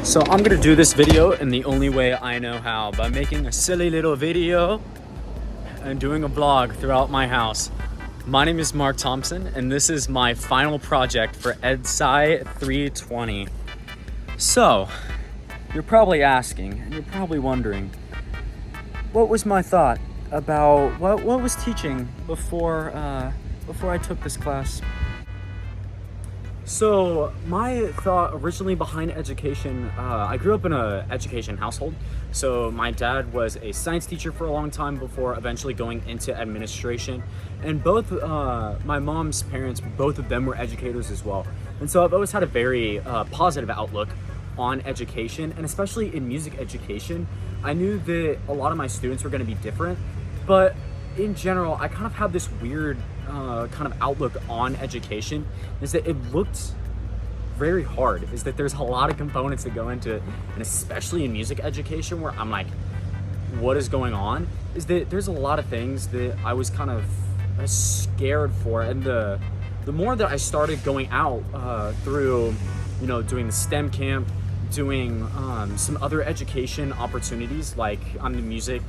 So I'm gonna do this video in the only way I know how, by making a silly little video and doing a vlog throughout my house. My name is Mark Thompson, and this is my final project for EDCI 320. So, you're probably asking, and you're probably wondering, what was my thought about what was teaching before I took this class? So my thought originally behind education, I grew up in an education household. So my dad was a science teacher for a long time before eventually going into administration. And both my mom's parents, both of them were educators as well. And so I've always had a very positive outlook on education, and especially in music education. I knew that a lot of my students were going to be different, but in general, I kind of have this weird kind of outlook on education, is that it looked very hard, is that there's a lot of components that go into it, and especially in music education where I'm like, what is going on? Is that there's a lot of things that I was kind of scared for, and the more that I started going out through, doing the STEM camp, doing some other education opportunities, like I'm the music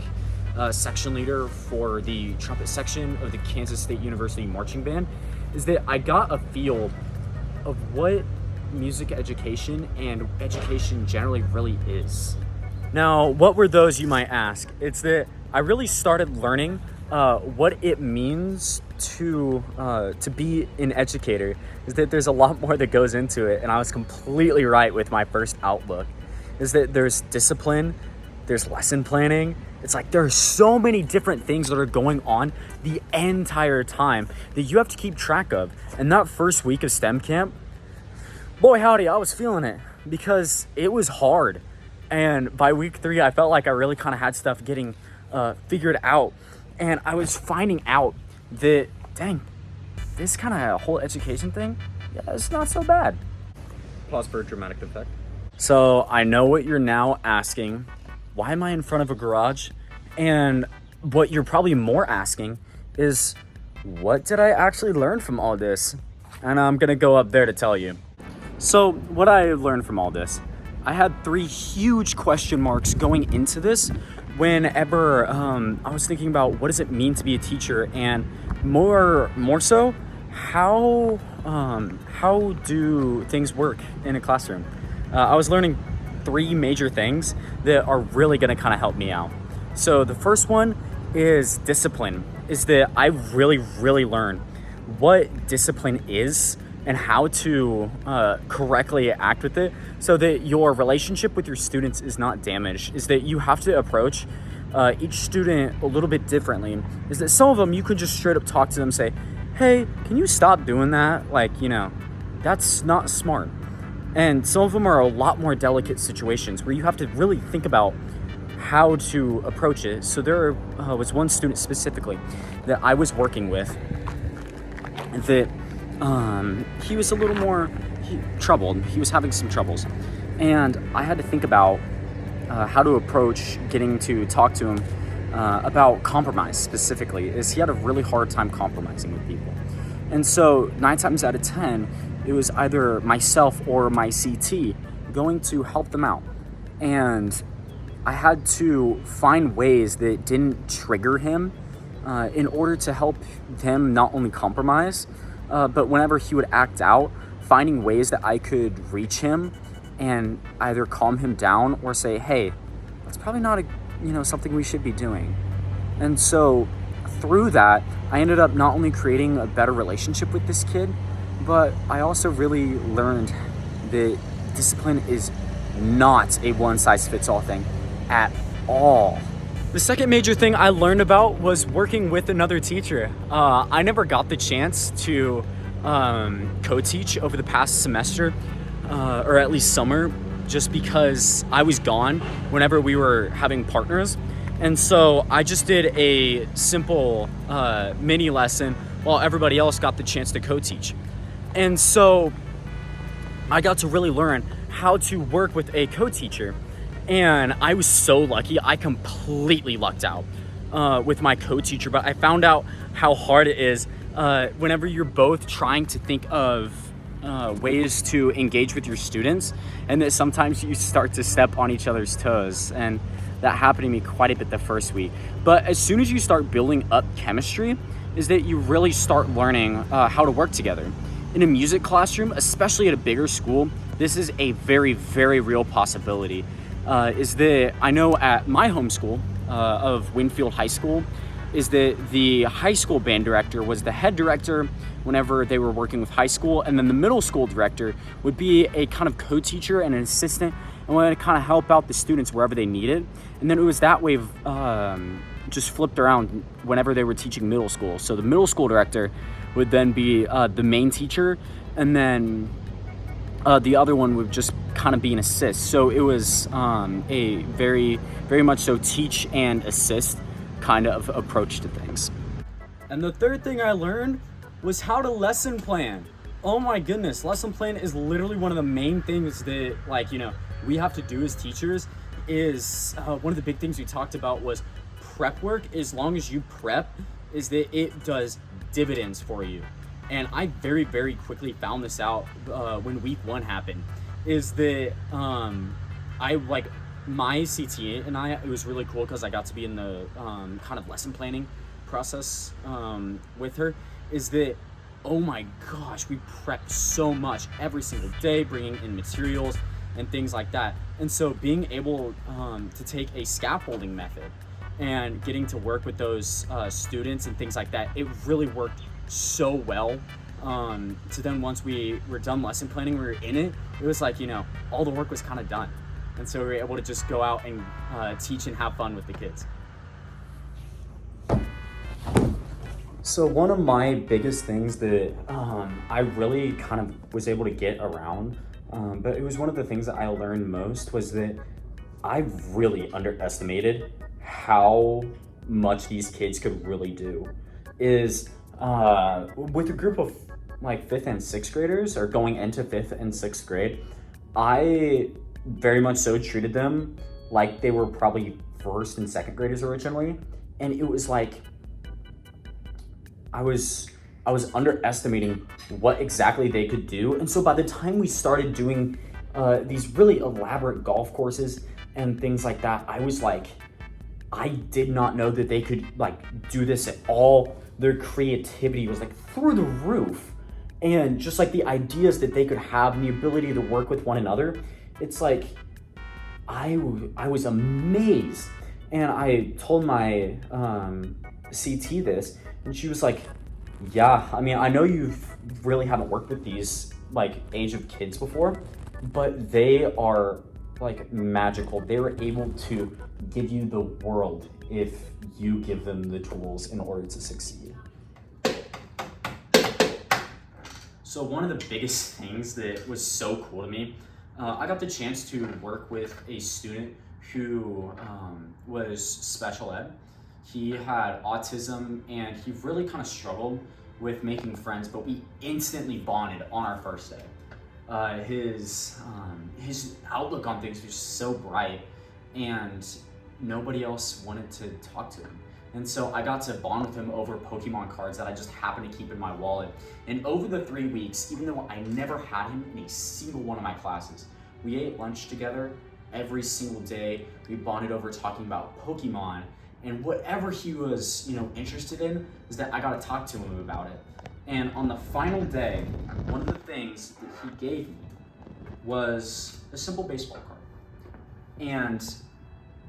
section leader for the trumpet section of the Kansas State University marching band, is that I got a feel of what music education and education generally really is. Now, what were those, you might ask? It's that I really started learning what it means to be an educator, is that there's a lot more that goes into it, and I was completely right with my first outlook, is that there's discipline, there's lesson planning. It's like there are so many different things that are going on the entire time that you have to keep track of. And that first week of STEM camp, boy howdy, I was feeling it, because it was hard. And by week 3, I felt like I really kind of had stuff getting figured out. And I was finding out that, dang, this kind of whole education thing, yeah, it's not so bad. Pause for a dramatic effect. So I know what you're now asking. Why am I in front of a garage? And what you're probably more asking is, what did I actually learn from all this? And I'm gonna go up there to tell you. So what I learned from all this, I had 3 huge question marks going into this whenever I was thinking about what does it mean to be a teacher, and more so, how do things work in a classroom? I was learning 3 major things that are really going to kind of help me out. So the first one is discipline, is that I really learned what discipline is and how to correctly act with it so that your relationship with your students is not damaged, is that you have to approach each student a little bit differently, is that some of them you could just straight up talk to them, say, hey, can you stop doing that? Like, that's not smart. And some of them are a lot more delicate situations where you have to really think about how to approach it. So there was one student specifically that I was working with that he was a little more troubled. He was having some troubles. And I had to think about how to approach getting to talk to him about compromise specifically, is he had a really hard time compromising with people. And so 9 times out of 10, it was either myself or my CT going to help them out. And I had to find ways that didn't trigger him in order to help him not only compromise, but whenever he would act out, finding ways that I could reach him and either calm him down or say, hey, that's probably not something we should be doing. And so through that, I ended up not only creating a better relationship with this kid, but I also really learned that discipline is not a one-size-fits-all thing at all. The second major thing I learned about was working with another teacher. I never got the chance to co-teach over the past semester, or at least summer, just because I was gone whenever we were having partners. And so I just did a simple mini lesson while everybody else got the chance to co-teach. And so I got to really learn how to work with a co-teacher. And I was so lucky. I completely lucked out with my co-teacher, but I found out how hard it is whenever you're both trying to think of ways to engage with your students, and that sometimes you start to step on each other's toes. And that happened to me quite a bit the first week. But as soon as you start building up chemistry, is that you really start learning how to work together. In a music classroom, especially at a bigger school, this is a very, very real possibility. Is that I know at my home school of Winfield High School, is that the high school band director was the head director whenever they were working with high school, and then the middle school director would be a kind of co-teacher and an assistant and would kind of help out the students wherever they needed. And then it was that way just flipped around whenever they were teaching middle school. So the middle school director would then be the main teacher, and then the other one would just kind of be an assist. So it was a very, very much so teach and assist kind of approach to things. And the third thing I learned was how to lesson plan. Oh my goodness, lesson plan is literally one of the main things that, like, you know, we have to do as teachers. Is one of the big things we talked about was prep work. As long as you prep, is that it does dividends for you. And I very, very quickly found this out when week 1 happened, is that I like my CT and it was really cool because I got to be in the kind of lesson planning process with her, is that, oh my gosh, we prepped so much every single day, bringing in materials and things like that. And so being able to take a scaffolding method and getting to work with those students and things like that, it really worked so well. So then once we were done lesson planning, we were in it, it was like, you know, all the work was kind of done. And so we were able to just go out and teach and have fun with the kids. So one of my biggest things that I really kind of was able to get around, but it was one of the things that I learned most, was that I really underestimated how much these kids could really do. Is with a group of like 5th and 6th graders, or going into 5th and 6th grade, I very much so treated them like they were probably 1st and 2nd graders originally. And it was like, I was underestimating what exactly they could do. And so by the time we started doing these really elaborate golf courses and things like that, I was like, I did not know that they could like do this at all. Their creativity was like through the roof. And just like the ideas that they could have and the ability to work with one another, it's like, I was amazed. And I told my CT this, and she was like, yeah, I mean, I know you really haven't worked with these like age of kids before, but they are like magical. They were able to give you the world if you give them the tools in order to succeed. So one of the biggest things that was so cool to me, I got the chance to work with a student who was special ed. He had autism and he really kind of struggled with making friends, but we instantly bonded on our first day. His outlook on things was so bright, and nobody else wanted to talk to him. And so I got to bond with him over Pokemon cards that I just happened to keep in my wallet. And over the 3 weeks, even though I never had him in a single one of my classes, we ate lunch together every single day. We bonded over talking about Pokemon, and whatever he was, you know, interested in, is that I got to talk to him about it. And on the final day, one of the things that he gave me was a simple baseball card. And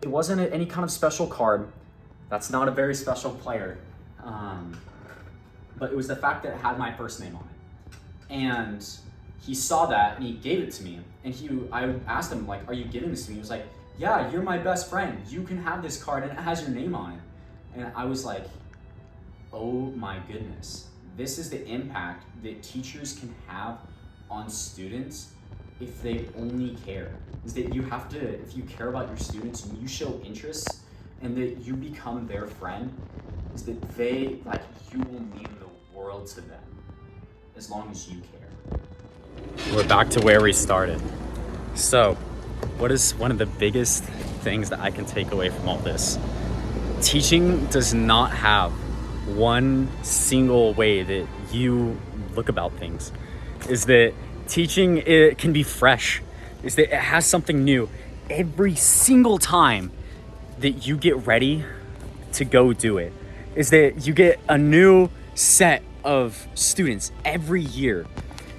it wasn't any kind of special card. That's not a very special player. But it was the fact that it had my first name on it. And he saw that and he gave it to me. And I asked him, like, are you giving this to me? He was like, yeah, you're my best friend. You can have this card and it has your name on it. And I was like, oh my goodness. This is the impact that teachers can have on students if they only care. Is that you have to, if you care about your students and you show interest and that you become their friend, is that they, like, you will mean the world to them as long as you care. We're back to where we started. So, what is one of the biggest things that I can take away from all this? Teaching does not have one single way that you look about things. Is that teaching, it can be fresh, is that it has something new every single time that you get ready to go do it. Is that you get a new set of students every year,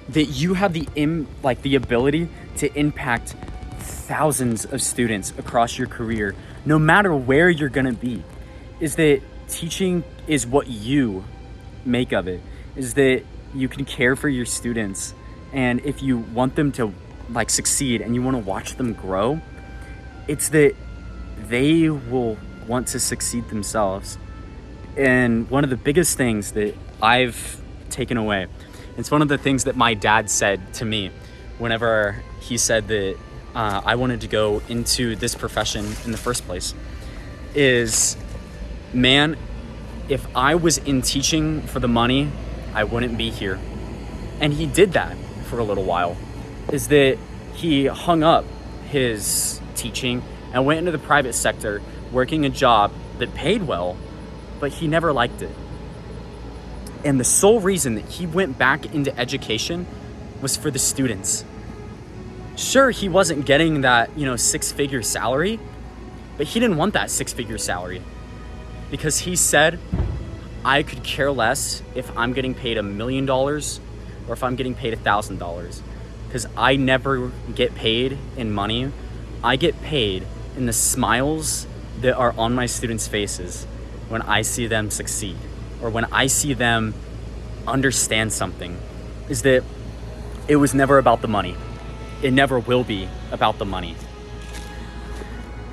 that you have the ability to impact thousands of students across your career, no matter where you're gonna be. Is that teaching is what you make of it, is that you can care for your students, and if you want them to like succeed and you want to watch them grow, it's that they will want to succeed themselves. And one of the biggest things that I've taken away, it's one of the things that my dad said to me whenever he said that I wanted to go into this profession in the first place, is, man, if I was in teaching for the money, I wouldn't be here. And he did that for a little while, is that he hung up his teaching and went into the private sector, working a job that paid well, but he never liked it. And the sole reason that he went back into education was for the students. Sure, he wasn't getting that, 6-figure salary, but he didn't want that 6-figure salary, because he said, I could care less if I'm getting paid $1 million or if I'm getting paid $1,000, because I never get paid in money. I get paid in the smiles that are on my students' faces when I see them succeed, or when I see them understand something. Is that it was never about the money. It never will be about the money.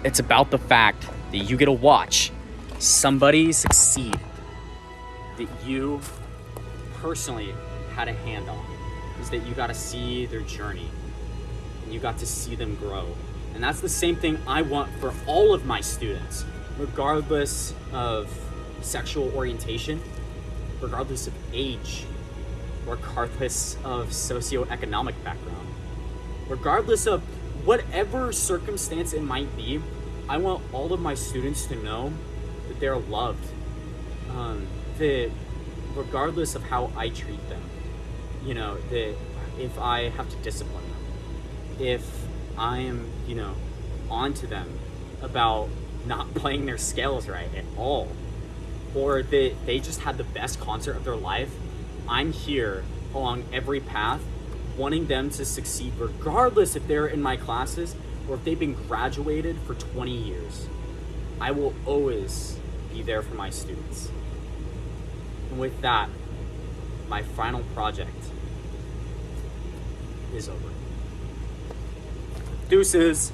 It's about the fact that you get to watch somebody succeed that you personally had a hand on. Is that you got to see their journey and you got to see them grow. And that's the same thing I want for all of my students, regardless of sexual orientation, regardless of age, regardless of socioeconomic background, regardless of whatever circumstance it might be. I want all of my students to know that they're loved, that regardless of how I treat them, that if I have to discipline them, if I am, on to them about not playing their scales right at all, or that they just had the best concert of their life, I'm here along every path, wanting them to succeed regardless if they're in my classes or if they've been graduated for 20 years. I will always be there for my students. And with that, my final project is over. Deuces.